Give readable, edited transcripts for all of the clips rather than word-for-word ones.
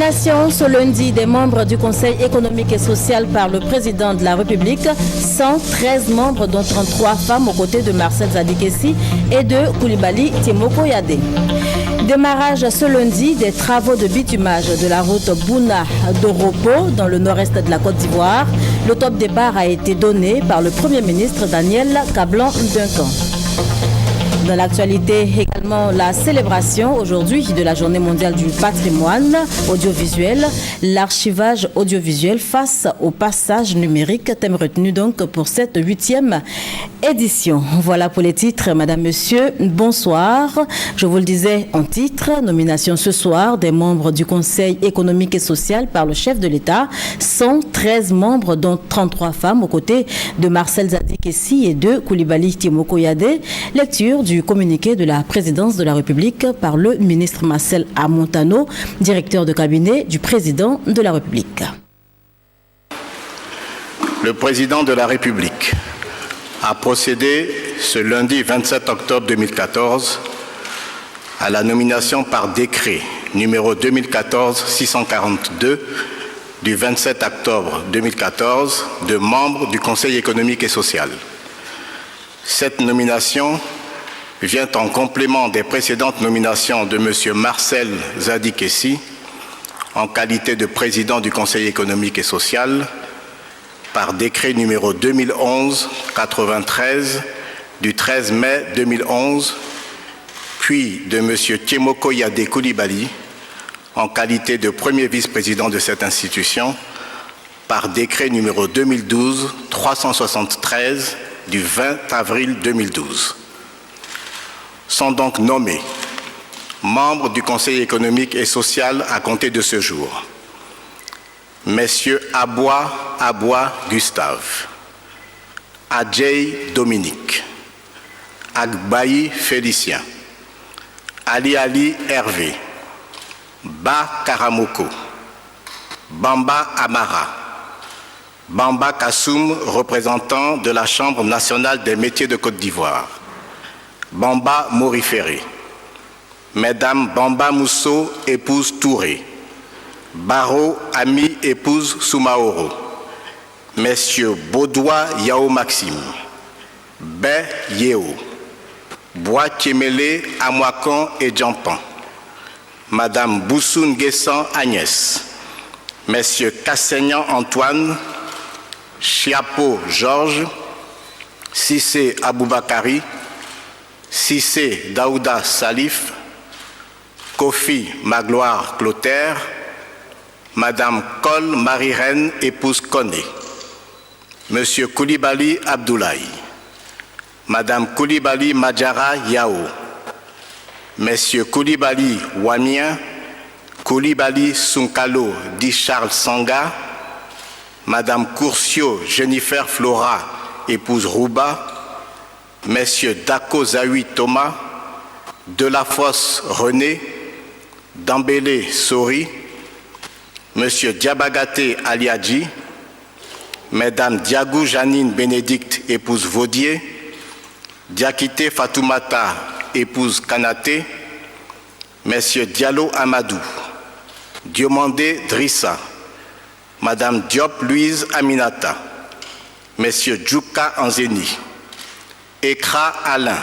Nomination ce lundi des membres du Conseil économique et social par le président de la République, 113 membres dont 33 femmes aux côtés de Marcel Zadikessi et de Koulibaly Tiemoko Yadé. Démarrage ce lundi des travaux de bitumage de la route Bouna-Doropo dans le nord-est de la Côte d'Ivoire. Le top départ a été donné par le Premier ministre Daniel Kablan-Duncan. Dans l'actualité également, la célébration aujourd'hui de la Journée mondiale du patrimoine audiovisuel, l'archivage audiovisuel face au passage numérique, thème retenu donc pour cette 8e édition. Voilà pour les titres, Madame, Monsieur, bonsoir. Je vous le disais en titre, nomination ce soir des membres du Conseil économique et social par le chef de l'État, 113 membres dont 33 femmes aux côtés de Marcel Zadikessi et de Koulibaly Tiemoko Yadé. Lecture du communiqué de la présidence de la République par le ministre Marcel Amontano, directeur de cabinet du président de la République. Le président de la République a procédé ce lundi 27 octobre 2014 à la nomination par décret numéro 2014-642 du 27 octobre 2014 de membres du Conseil économique et social. Cette nomination vient en complément des précédentes nominations de M. Marcel Zadikessi en qualité de président du Conseil économique et social par décret numéro 2011-93 du 13 mai 2011, puis de M. Tiemoko Yadé Koulibaly en qualité de premier vice-président de cette institution par décret numéro 2012-373 du 20 avril 2012. Sont donc nommés membres du Conseil économique et social à compter de ce jour. Messieurs Aboua Gustave, Adjei Dominique, Agbayi Félicien, Ali Hervé, Ba Karamoko, Bamba Amara, Bamba Kassoum, représentant de la Chambre nationale des métiers de Côte d'Ivoire, Bamba Moriféré, Mesdames Bamba Mousso, épouse Touré, Baro Ami, épouse Soumaoro, Messieurs Baudois Yao Maxime, Bé Yeo, Bois Kémélé, Amouakon et Djampan, Madame Boussoun Guessan Agnès, Messieurs Kasseignan Antoine, Chiapo Georges, Sissé Aboubakari, Sissé Daouda Salif, Kofi Magloire Clotaire, Madame Col Marie-Reine, épouse Koné, Monsieur Koulibaly Abdoulaye, Madame Koulibaly Madjara Yao, Messieurs Koulibaly Wamien, Koulibaly Sunkalo dit Charles Sanga, Madame Courcio Jennifer Flora, épouse Rouba, Messieurs Dako Zawi Thomas, Delafosse René, Dambélé Sori, Monsieur Diabagaté Aliadji, Mesdames Diagou Janine Bénédicte, épouse Vaudier, Diakité Fatoumata, épouse Kanaté, Messieurs Diallo Amadou, Diomandé Drissa, Madame Diop Louise Aminata, Messieurs Djouka Anzeni, Ekra Alain,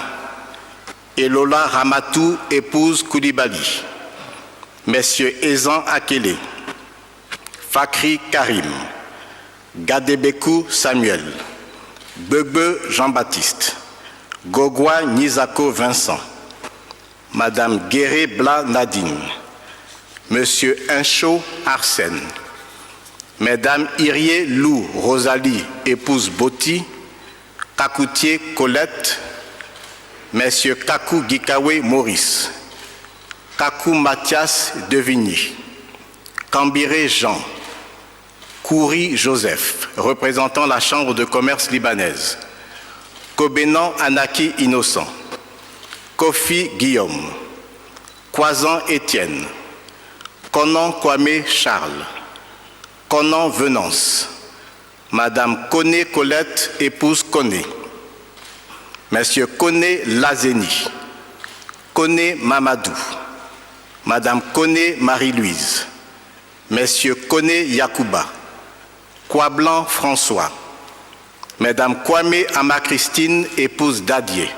Elola Ramatou, épouse Koulibaly, Messieurs Ezan Akele, Fakri Karim, Gadebekou Samuel, Bebe Jean-Baptiste, Gogwa Nizako Vincent, Madame Guéré Bla Nadine, Monsieur Incho Arsène, Mesdames Irie Lou Rosalie, épouse Boti, Kakoutier Colette, Messieurs Kakou Gikawe Maurice, Kakou Mathias Devigny, Kambiré Jean, Kouri Joseph, représentant la Chambre de commerce libanaise, Kobenan Anaki Innocent, Kofi Guillaume, Kwazan Étienne, Konan Kwame Charles, Konan Venance, Madame Koné Colette, épouse Koné, Monsieur Koné Lazeni, Koné Mamadou, Madame Koné Marie-Louise, Messieurs Koné Yacouba, Kwablan François, Mesdames Kwame Ama-Christine, épouse Dadier,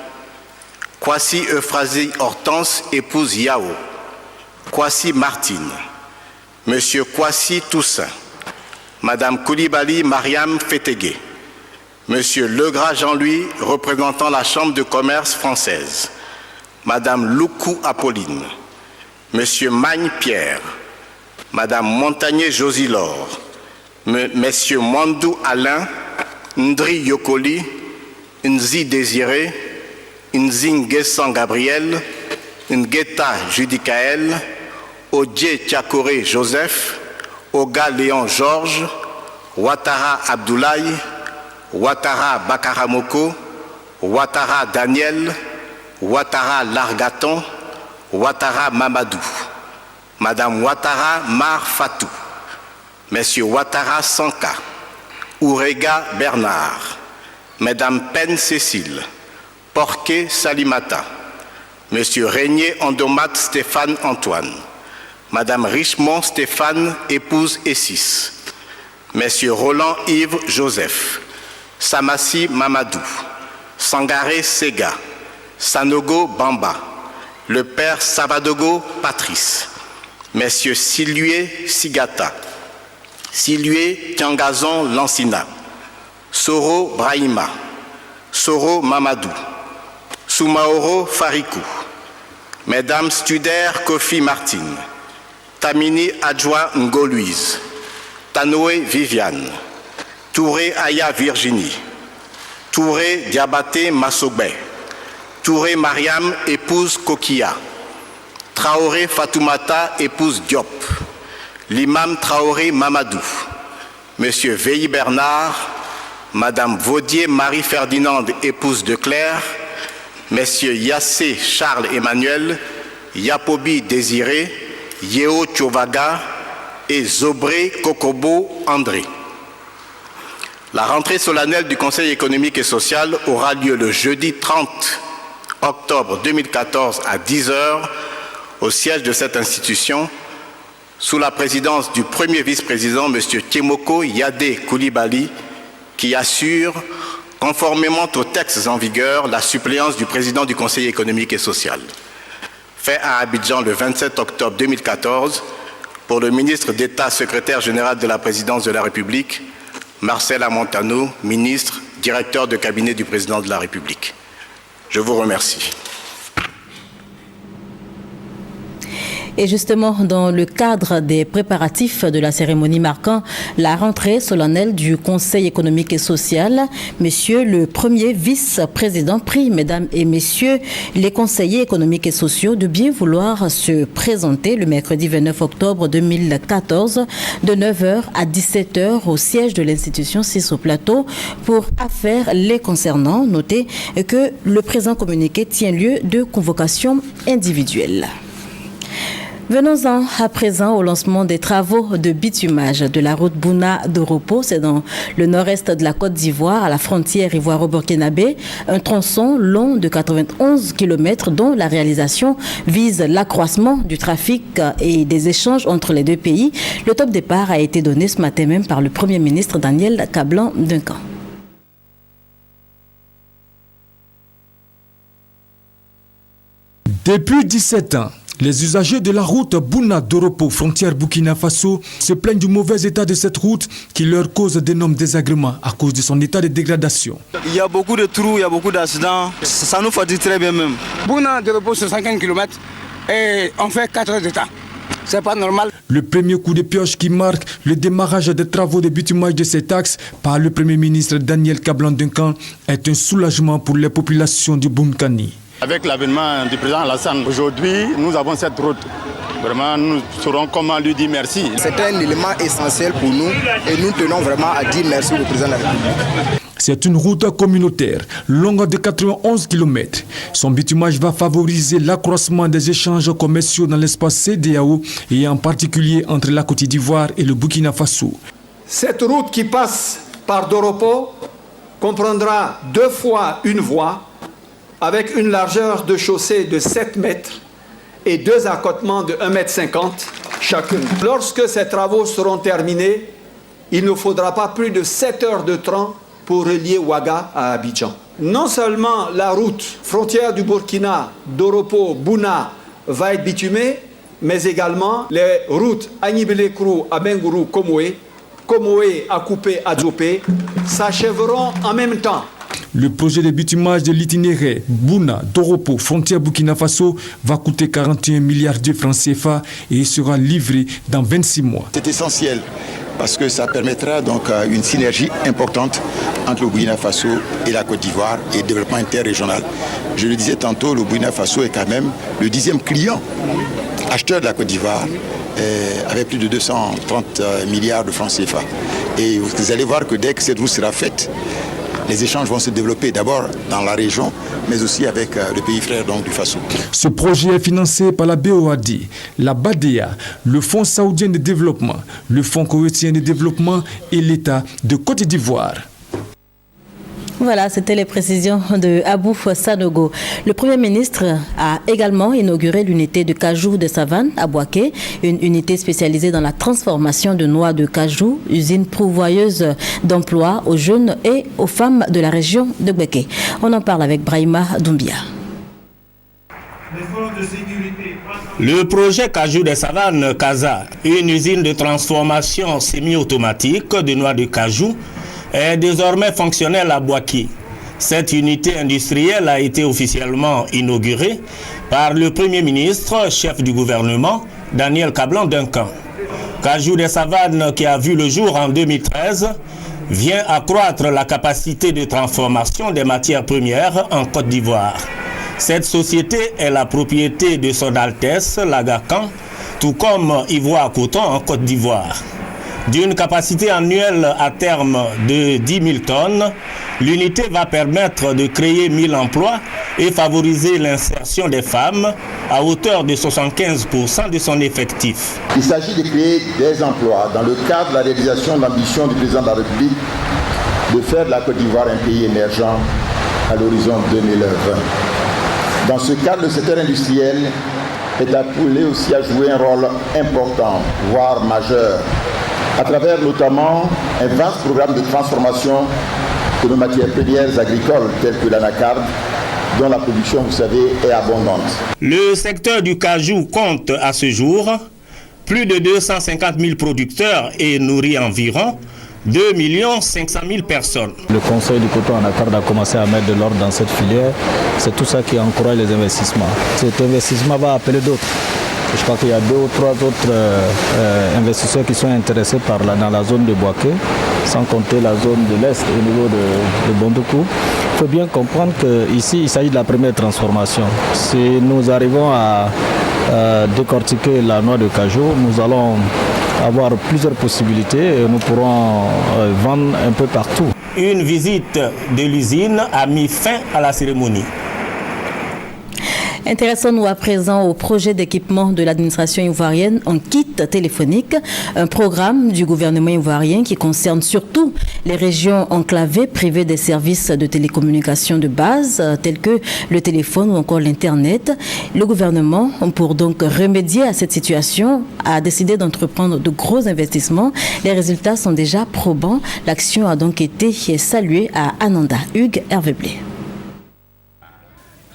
Kwasi Euphrasie Hortense, épouse Yao, Kwasi Martine, Monsieur Kwasi Toussaint, Madame Koulibaly Mariam Fetegué, Monsieur Legras Jean-Louis, représentant la Chambre de commerce française, Madame Loukou Apolline, Monsieur Magne Pierre, Madame Montagnier Josilor, Messieurs Mandou Alain, Ndri Yokoli, Nzi Désiré, Nzi Nguessan Gabriel, Ngueta Judicaël, Odje Tchakoré Joseph, Oga Léon Georges, Ouattara Abdoulaye, Ouattara Bakaramoko, Ouattara Daniel, Ouattara Largaton, Ouattara Mamadou, Madame Ouattara Mar Fatou, Monsieur Ouattara Sanka, Ourega Bernard, Madame Pen Cécile, Porquet Salimata, Monsieur Régnier Andomat Stéphane Antoine, Madame Richemont Stéphane, épouse Essis, Messieurs Roland Yves Joseph, Samassi Mamadou, Sangaré Sega, Sanogo Bamba, le père Savadogo Patrice, Messieurs Silué Sigata, Silué Tiangazon Lansina, Soro Brahima, Soro Mamadou, Soumaoro Farikou, Mesdames Studer Kofi Martine, Tamini Adjoa Ngo-Louise, Tanoé Viviane, Touré Aya Virginie, Touré Diabaté Massobé, Touré Mariam, épouse Kokia, Traoré Fatoumata, épouse Diop, l'imam Traoré Mamadou, Monsieur Veilly Bernard, Madame Vaudier Marie-Ferdinande, épouse de Claire, Messieurs Yassé Charles Emmanuel, Yapobi Désiré, Yeo Tchovaga et Zobré Kokobo André. La rentrée solennelle du Conseil économique et social aura lieu le jeudi 30 octobre 2014 à 10 h au siège de cette institution, sous la présidence du premier vice-président, M. Temoko Yadé Koulibaly, qui assure, conformément aux textes en vigueur, la suppléance du président du Conseil économique et social. Fait à Abidjan le 27 octobre 2014 pour le ministre d'État, secrétaire général de la présidence de la République, Marcel Amontano, ministre, directeur de cabinet du président de la République. Je vous remercie. Et justement, dans le cadre des préparatifs de la cérémonie marquant la rentrée solennelle du Conseil économique et social, Monsieur le Premier vice-président prie, Mesdames et Messieurs les conseillers économiques et sociaux de bien vouloir se présenter le mercredi 29 octobre 2014 de 9 h à 17 h au siège de l'institution 6 au plateau pour affaires les concernant. Notez que le présent communiqué tient lieu de convocation individuelle. Venons-en à présent au lancement des travaux de bitumage de la route Bouna-Doropo. C'est dans le nord-est de la Côte d'Ivoire, à la frontière ivoiro-burkinabé. Un tronçon long de 91 km dont la réalisation vise l'accroissement du trafic et des échanges entre les deux pays. Le top départ a été donné ce matin même par le Premier ministre Daniel Kablan-Duncan. Depuis 17 ans, les usagers de la route Bouna-Doropo, frontière Burkina Faso, se plaignent du mauvais état de cette route qui leur cause d'énormes désagréments à cause de son état de dégradation. Il y a beaucoup de trous, il y a beaucoup d'accidents. Ça nous fatigue très bien même. Bouna-Doropo, c'est 50 km et on fait 4 heures de temps. C'est pas normal. Le premier coup de pioche qui marque le démarrage des travaux de bitumage de cet axe par le Premier ministre Daniel Kablan-Duncan est un soulagement pour les populations du Bunkani. Avec l'avènement du président Alassane, aujourd'hui, nous avons cette route. Vraiment, nous saurons comment lui dire merci. C'est un élément essentiel pour nous et nous tenons vraiment à dire merci au président de la République. C'est une route communautaire, longue de 91 km. Son bitumage va favoriser l'accroissement des échanges commerciaux dans l'espace CEDEAO et en particulier entre la Côte d'Ivoire et le Burkina Faso. Cette route qui passe par Doropo comprendra 2 fois une voie avec une largeur de chaussée de 7 mètres et 2 accotements de 1,50 m chacune. Lorsque ces travaux seront terminés, il ne faudra pas plus de 7 heures de train pour relier Ouaga à Abidjan. Non seulement la route frontière du Burkina, Doropo, Bouna va être bitumée, mais également les routes Agnibelekrou, Abengourou, Komoé, Komoé, Akoupé, Adzopé s'achèveront en même temps. Le projet de bitumage de l'itinéraire Bouna, Doropo, frontière Burkina Faso va coûter 41 milliards de francs CFA et sera livré dans 26 mois. C'est essentiel parce que ça permettra donc une synergie importante entre le Burkina Faso et la Côte d'Ivoire et le développement interrégional. Je le disais tantôt, le Burkina Faso est quand même le 10e client acheteur de la Côte d'Ivoire avec plus de 230 milliards de francs CFA. Et vous allez voir que dès que cette route sera faite, les échanges vont se développer d'abord dans la région, mais aussi avec le pays frère donc, du Faso. Ce projet est financé par la BOAD, la BADEA, le Fonds saoudien de développement, le Fonds koweïtien de développement et l'État de Côte d'Ivoire. Voilà, c'était les précisions de Abou Sanogo. Le Premier ministre a également inauguré l'unité de cajou de Savane à Bouaké, une unité spécialisée dans la transformation de noix de cajou, usine pourvoyeuse d'emplois aux jeunes et aux femmes de la région de Bouaké. On en parle avec Brahima Doumbia. Le projet Cajou des Savanes, CASA, une usine de transformation semi-automatique de noix de cajou, est désormais fonctionnelle à Bouaké. Cette unité industrielle a été officiellement inaugurée par le Premier ministre, chef du gouvernement, Daniel Kablan-Duncan. Cajou des Savanes, qui a vu le jour en 2013, vient accroître la capacité de transformation des matières premières en Côte d'Ivoire. Cette société est la propriété de Son Altesse, l'Agacan, tout comme Ivoire Coton en Côte d'Ivoire. D'une capacité annuelle à terme de 10 000 tonnes, l'unité va permettre de créer 1000 emplois et favoriser l'insertion des femmes à hauteur de 75% de son effectif. Il s'agit de créer des emplois dans le cadre de la réalisation de l'ambition du président de la République de faire de la Côte d'Ivoire un pays émergent à l'horizon 2020. Dans ce cadre, le secteur industriel est appelé aussi à jouer un rôle important, voire majeur, à travers notamment un vaste programme de transformation de nos matières premières agricoles telles que l'anacarde, dont la production, vous savez, est abondante. Le secteur du cajou compte à ce jour plus de 250 000 producteurs et nourrit environ 2 500 000 personnes. Le Conseil du coton anacarde a commencé à mettre de l'ordre dans cette filière. C'est tout ça qui encourage les investissements. Cet investissement va appeler d'autres. Je crois qu'il y a 2 ou 3 autres investisseurs qui sont intéressés dans la zone de Bouaké, sans compter la zone de l'Est au niveau de Bondoukou. Il faut bien comprendre qu'ici, il s'agit de la première transformation. Si nous arrivons à décortiquer la noix de cajou, nous allons avoir plusieurs possibilités et nous pourrons vendre un peu partout. Une visite de l'usine a mis fin à la cérémonie. Intéressons-nous à présent au projet d'équipement de l'administration ivoirienne en kit téléphonique, un programme du gouvernement ivoirien qui concerne surtout les régions enclavées privées des services de télécommunications de base tels que le téléphone ou encore l'Internet. Le gouvernement, pour donc remédier à cette situation, a décidé d'entreprendre de gros investissements. Les résultats sont déjà probants. L'action a donc été saluée à Ananda. Hugues Hervé-Blé.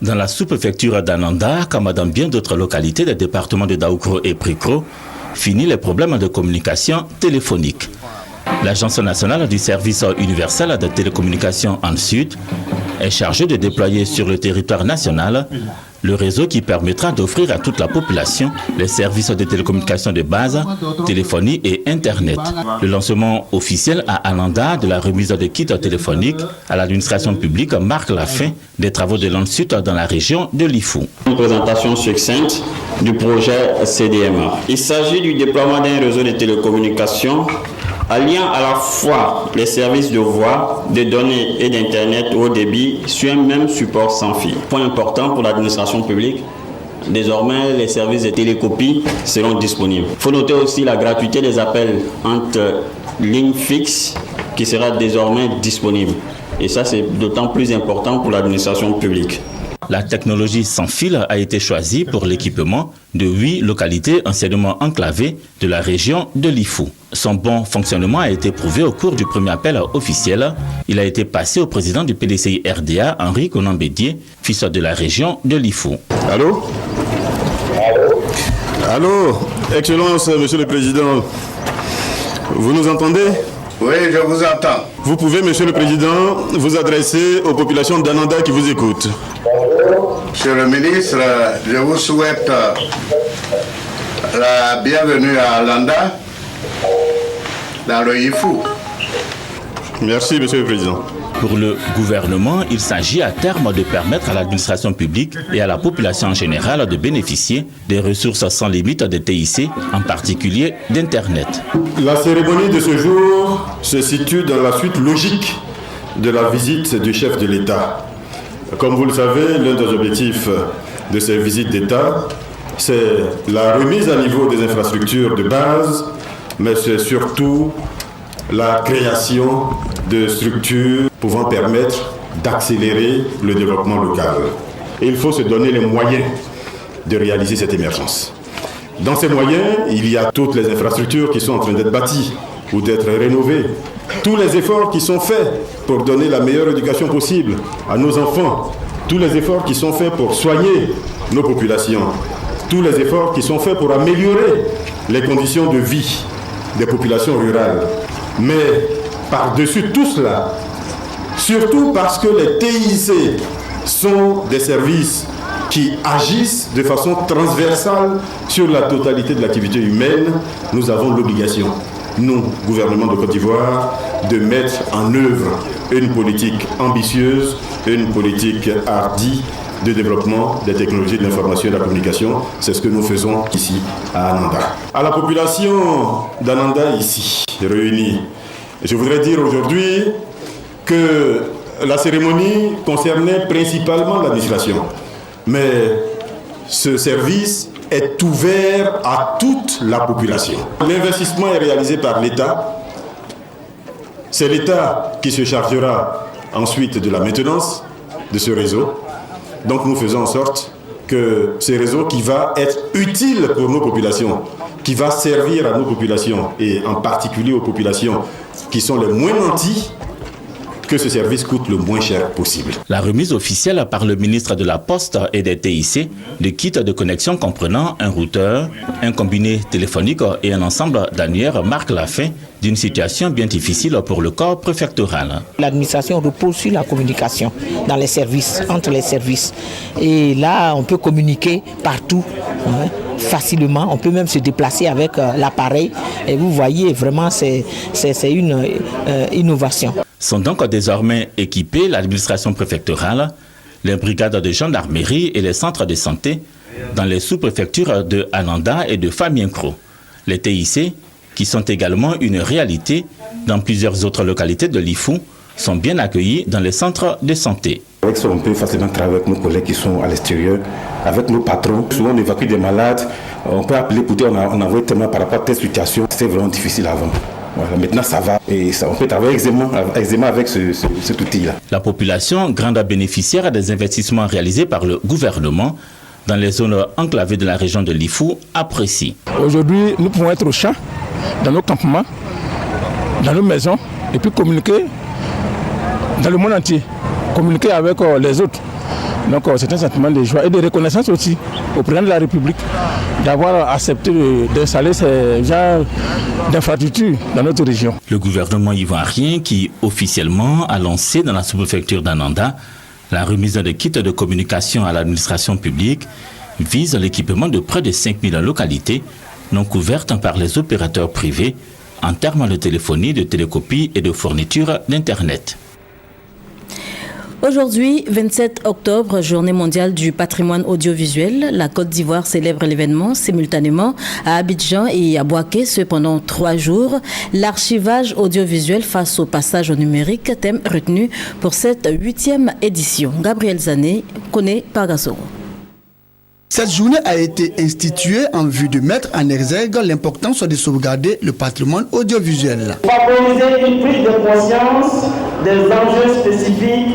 Dans la sous-préfecture d'Ananda, comme dans bien d'autres localités des départements de Daoukro et Prikro, finit les problèmes de communication téléphonique. L'Agence nationale du service universel de télécommunications en Sud est chargée de déployer sur le territoire national le réseau qui permettra d'offrir à toute la population les services de télécommunications de base, téléphonie et Internet. Le lancement officiel à Ananda de la remise de kits téléphoniques à l'administration publique marque la fin des travaux de l'ANSUT dans la région de Lifou. Une présentation succincte du projet CDMA. Il s'agit du déploiement d'un réseau de télécommunications alliant à la fois les services de voix, de données et d'Internet haut débit sur un même support sans fil. Point important pour l'administration publique, désormais les services de télécopie seront disponibles. Il faut noter aussi la gratuité des appels entre lignes fixes qui sera désormais disponible. Et ça, c'est d'autant plus important pour l'administration publique. La technologie sans fil a été choisie pour l'équipement de 8 localités anciennement enclavées de la région de Lifou. Son bon fonctionnement a été prouvé au cours du premier appel officiel. Il a été passé au président du PDCI RDA, Henri Konambédié, fils de la région de Lifou. Allô? Allô, Excellence, Monsieur le Président, vous nous entendez? Oui, je vous entends. Vous pouvez, Monsieur le Président, vous adresser aux populations d'Ananda qui vous écoutent. Monsieur le ministre, je vous souhaite la bienvenue à Alanda, dans le Lifou. Merci, Monsieur le Président. Pour le gouvernement, il s'agit à terme de permettre à l'administration publique et à la population en général de bénéficier des ressources sans limite des TIC, en particulier d'Internet. La cérémonie de ce jour se situe dans la suite logique de la visite du chef de l'État. Comme vous le savez, l'un des objectifs de ces visites d'État, c'est la remise à niveau des infrastructures de base, mais c'est surtout la création de structures pouvant permettre d'accélérer le développement local. Et il faut se donner les moyens de réaliser cette émergence. Dans ces moyens, il y a toutes les infrastructures qui sont en train d'être bâties ou d'être rénovées. Tous les efforts qui sont faits pour donner la meilleure éducation possible à nos enfants. Tous les efforts qui sont faits pour soigner nos populations. Tous les efforts qui sont faits pour améliorer les conditions de vie des populations rurales. Mais par-dessus tout cela, surtout parce que les TIC sont des services qui agissent de façon transversale sur la totalité de l'activité humaine, nous avons l'obligation, nous, gouvernement de Côte d'Ivoire, de mettre en œuvre une politique ambitieuse, une politique hardie de développement des technologies de l'information et de la communication. C'est ce que nous faisons ici à Ananda. À la population d'Ananda ici, réunie, je voudrais dire aujourd'hui que la cérémonie concernait principalement l'administration. Mais ce service est ouvert à toute la population. L'investissement est réalisé par l'État. C'est l'État qui se chargera ensuite de la maintenance de ce réseau. Donc nous faisons en sorte que ce réseau qui va être utile pour nos populations, qui va servir à nos populations et en particulier aux populations qui sont les moins nantis, que ce service coûte le moins cher possible. La remise officielle par le ministre de la Poste et des TIC de kits de connexion comprenant un routeur, un combiné téléphonique et un ensemble d'annuaires marque la fin d'une situation bien difficile pour le corps préfectoral. L'administration repose sur la communication dans les services, entre les services. Et là, on peut communiquer partout, facilement. On peut même se déplacer avec l'appareil. Et vous voyez, vraiment, c'est une innovation. Sont donc désormais équipées l'administration préfectorale, les brigades de gendarmerie et les centres de santé dans les sous-préfectures de Ananda et de Famienko. Les TIC, qui sont également une réalité dans plusieurs autres localités de Lifou, sont bien accueillis dans les centres de santé. Avec ça, on peut facilement travailler avec nos collègues qui sont à l'extérieur, avec nos patrons. Souvent, on évacue des malades. On peut appeler pour dire on a envoyé tellement par rapport à telle situation. C'était vraiment difficile avant. Voilà, maintenant, ça va. Et ça, on peut travailler aisément avec cet outil-là. La population, grande bénéficiaire des investissements réalisés par le gouvernement dans les zones enclavées de la région de Lifou, apprécie. Aujourd'hui, nous pouvons être au champ, dans nos campements, dans nos maisons, et puis communiquer dans le monde entier, communiquer avec les autres. Donc c'est un sentiment de joie et de reconnaissance aussi au président de la République d'avoir accepté d'installer ces genres d'infrastructures dans notre région. Le gouvernement ivoirien qui officiellement a lancé dans la sous-préfecture d'Ananda la remise de kits de communication à l'administration publique vise l'équipement de près de 5000 localités non couvertes par les opérateurs privés en termes de téléphonie, de télécopie et de fourniture d'Internet. Aujourd'hui, 27 octobre, journée mondiale du patrimoine audiovisuel, la Côte d'Ivoire célèbre l'événement simultanément à Abidjan et à Bouaké, ce pendant 3 jours. L'archivage audiovisuel face au passage au numérique, thème retenu pour cette 8e édition. Gabriel Zané connaît Pargasoro. Cette journée a été instituée en vue de mettre en exergue l'importance de sauvegarder le patrimoine audiovisuel. Favoriser une prise de conscience des enjeux spécifiques,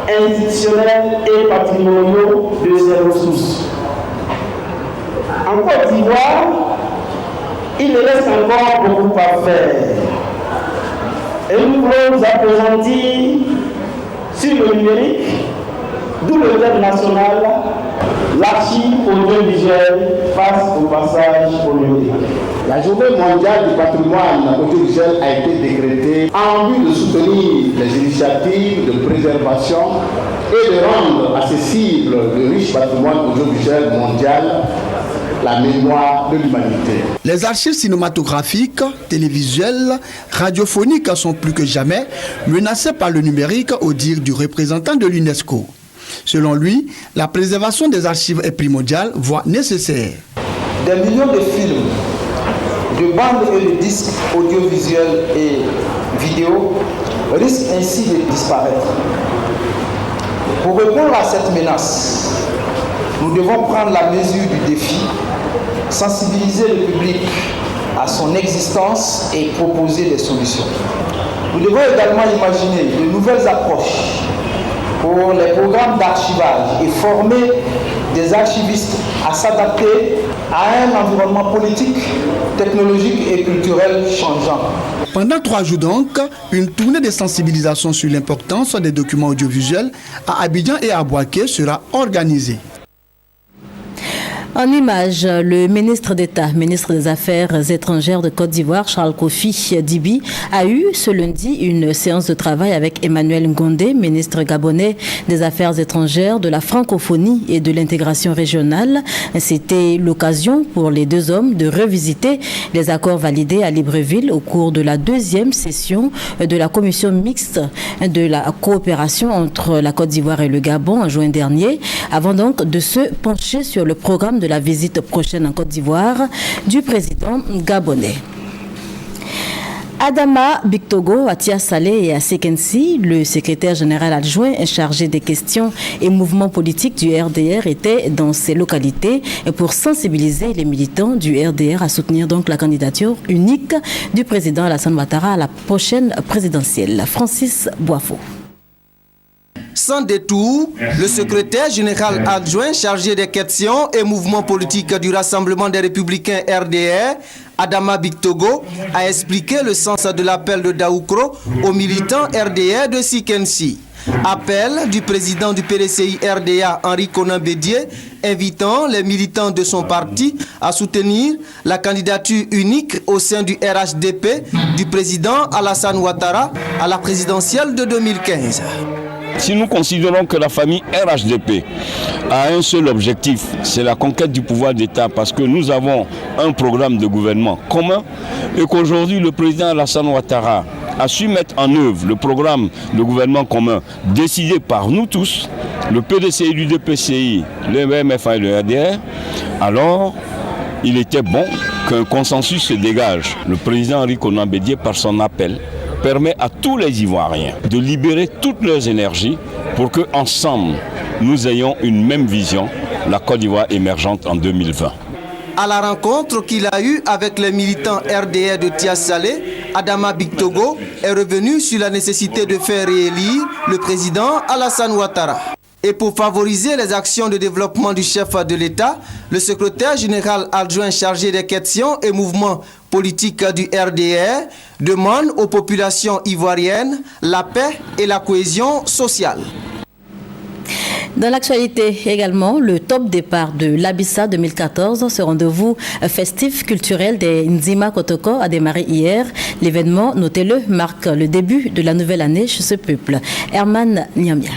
institutionnels et patrimoniaux de ces ressources. En Côte d'Ivoire, il reste encore beaucoup à faire. Et nous voulons vous appesantir sur le numérique, d'où le thème national, l'archive audiovisuelle face au passage au numérique. La journée mondiale du patrimoine audiovisuel a été décrétée en vue de soutenir les initiatives de préservation et de rendre accessible le riche patrimoine audiovisuel mondial, la mémoire de l'humanité. Les archives cinématographiques, télévisuelles, radiophoniques sont plus que jamais menacées par le numérique au dire du représentant de l'UNESCO. Selon lui, la préservation des archives est primordiale, voire nécessaire. Des millions de films, de bandes et de disques audiovisuels et vidéo risquent ainsi de disparaître. Pour répondre à cette menace, nous devons prendre la mesure du défi, sensibiliser le public à son existence et proposer des solutions. Nous devons également imaginer de nouvelles approches pour les programmes d'archivage et former des archivistes à s'adapter à un environnement politique, technologique et culturel changeant. Pendant 3 jours donc, une tournée de sensibilisation sur l'importance des documents audiovisuels à Abidjan et à Bouaké sera organisée. En image, le ministre d'État, ministre des Affaires étrangères de Côte d'Ivoire, Charles Kofi Dibi, a eu ce lundi une séance de travail avec Emmanuel Ngondé, ministre gabonais des Affaires étrangères, de la francophonie et de l'intégration régionale. C'était l'occasion pour les deux hommes de revisiter les accords validés à Libreville au cours de la 2e session de la commission mixte de la coopération entre la Côte d'Ivoire et le Gabon en juin dernier, avant donc de se pencher sur le programme de la visite prochaine en Côte d'Ivoire du président gabonais. Adama Bictogo, à Tia Salé et à Sekensi, le secrétaire général adjoint chargé des questions et mouvements politiques du RDR, était dans ces localités pour sensibiliser les militants du RDR à soutenir donc la candidature unique du président Alassane Ouattara à la prochaine présidentielle. Francis Boifo. Sans détour, le secrétaire général adjoint chargé des questions et mouvements politiques du Rassemblement des Républicains RDR, Adama Bictogo, a expliqué le sens de l'appel de Daoukro aux militants RDR de Sikensi. Appel du président du PDCI RDA, Henri Konan Bédié, invitant les militants de son parti à soutenir la candidature unique au sein du RHDP du président Alassane Ouattara à la présidentielle de 2015. Si nous considérons que la famille RHDP a un seul objectif, c'est la conquête du pouvoir d'État, parce que nous avons un programme de gouvernement commun et qu'aujourd'hui le président Alassane Ouattara a su mettre en œuvre le programme de gouvernement commun décidé par nous tous, le PDCI, l'UDPCI, le MFA et le RDR, alors il était bon qu'un consensus se dégage. Le président Henri Konan Bédié, par son appel, permet à tous les Ivoiriens de libérer toutes leurs énergies pour qu'ensemble, nous ayons une même vision, la Côte d'Ivoire émergente en 2020. À la rencontre qu'il a eue avec les militants RDR de Tia Salé, Adama Bictogo est revenu sur la nécessité de faire réélire le président Alassane Ouattara. Et pour favoriser les actions de développement du chef de l'État, le secrétaire général adjoint chargé des questions et mouvements politiques du RDR demande aux populations ivoiriennes la paix et la cohésion sociale. Dans l'actualité également, le top départ de l'Abissa 2014, ce rendez-vous festif culturel des Nzima Kotoko a démarré hier. L'événement, notez-le, marque le début de la nouvelle année chez ce peuple. Herman Niamia.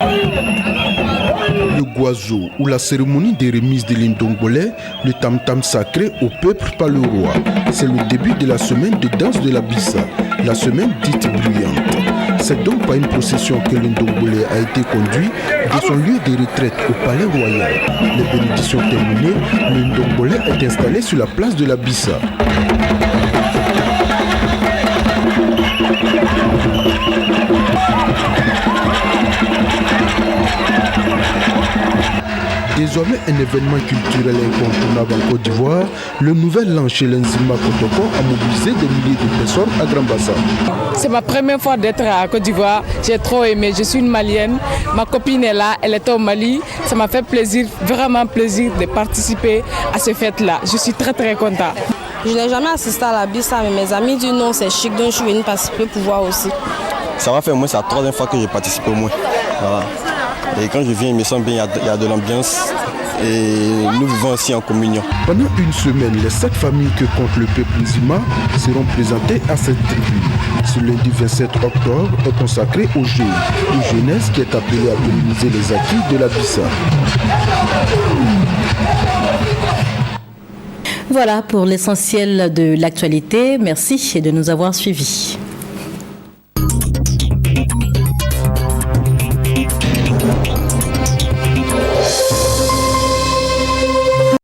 Le Guazo, ou la cérémonie des remises de l'Indongolais, le tam-tam sacré au peuple par le roi. C'est le début de la semaine de danse de l'Abissa, la semaine dite bruyante. C'est donc par une procession que l'Indongolais a été conduit de son lieu de retraite au palais royal. Les bénédictions terminées, l'Indongolais est installé sur la place de l'Abissa. Désormais un événement culturel incontournable en Côte d'Ivoire, le nouvel an chez l'Enzima Kotoko a mobilisé des milliers de personnes à Grand Bassam. C'est ma première fois d'être à Côte d'Ivoire. J'ai trop aimé. Je suis une Malienne. Ma copine est là. Elle est au Mali. Ça m'a fait plaisir, vraiment plaisir de participer à cette fête-là. Je suis très très content. Je n'ai jamais assisté à la Bissa, mais mes amis disent non, c'est chic, donc je suis venue participer pour voir aussi. Ça va faire au moins, c'est la troisième fois que je participe au moins. Voilà. Et quand je viens, il me semble bien, il y a de l'ambiance et nous vivons aussi en communion. Pendant une semaine, les 7 familles que compte le peuple Nzima seront présentées à cette tribune. Ce lundi 27 octobre est consacré aux jeunes, une jeunesse qui est appelée à pérenniser les acquis de la Bissa. Voilà pour l'essentiel de l'actualité. Merci de nous avoir suivis.